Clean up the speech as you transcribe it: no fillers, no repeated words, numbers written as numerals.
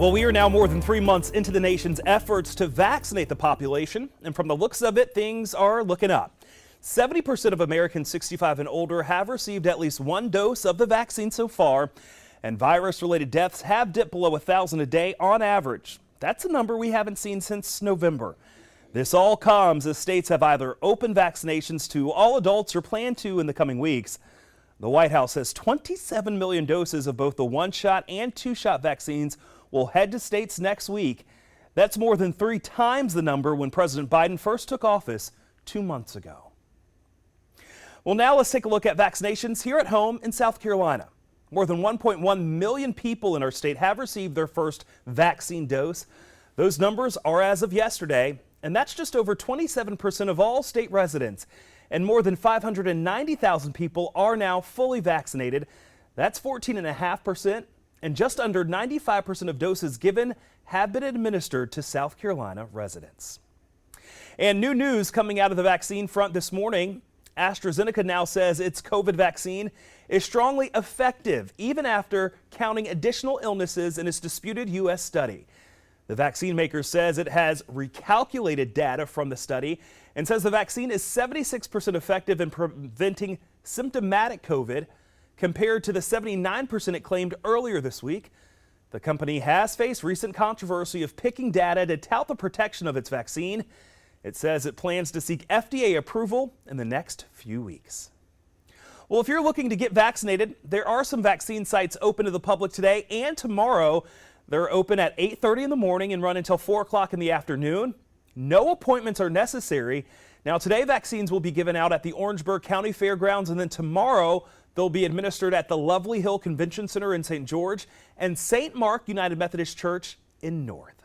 Well, we are now more than 3 months into the nation's efforts to vaccinate the population, and from the looks of it, things are looking up. 70% of Americans 65 and older have received at least one dose of the vaccine so far, and virus-related deaths have dipped below 1,000 a day on average. That's a number we haven't seen since November. This all comes as states have either opened vaccinations to all adults or plan to in the coming weeks. The White House says 27 million doses of both the one-shot and two-shot vaccines will head to states next week. That's more than 3 times the number when President Biden first took office 2 months ago. Well, now let's take a look at vaccinations here at home in South Carolina. More than 1.1 million people in our state have received their first vaccine dose. Those numbers are as of yesterday, and that's just over 27% of all state residents. And more than 590,000 people are now fully vaccinated. That's 14.5%. And just under 95% of doses given have been administered to South Carolina residents. And new news coming out of the vaccine front this morning. AstraZeneca now says its COVID vaccine is strongly effective, even after counting additional illnesses in its disputed U.S. study. The vaccine maker says it has recalculated data from the study and says the vaccine is 76% effective in preventing symptomatic COVID, compared to the 79% it claimed earlier this week. The company has faced recent controversy of picking data to tout the protection of its vaccine. It says it plans to seek FDA approval in the next few weeks. Well, if you're looking to get vaccinated, there are some vaccine sites open to the public today and tomorrow. They're open at 8:30 in the morning and run until 4 o'clock in the afternoon. No appointments are necessary. Now, today vaccines will be given out at the Orangeburg County Fairgrounds, and then tomorrow they'll be administered at the Lovely Hill Convention Center in St. George and St. Mark United Methodist Church in North.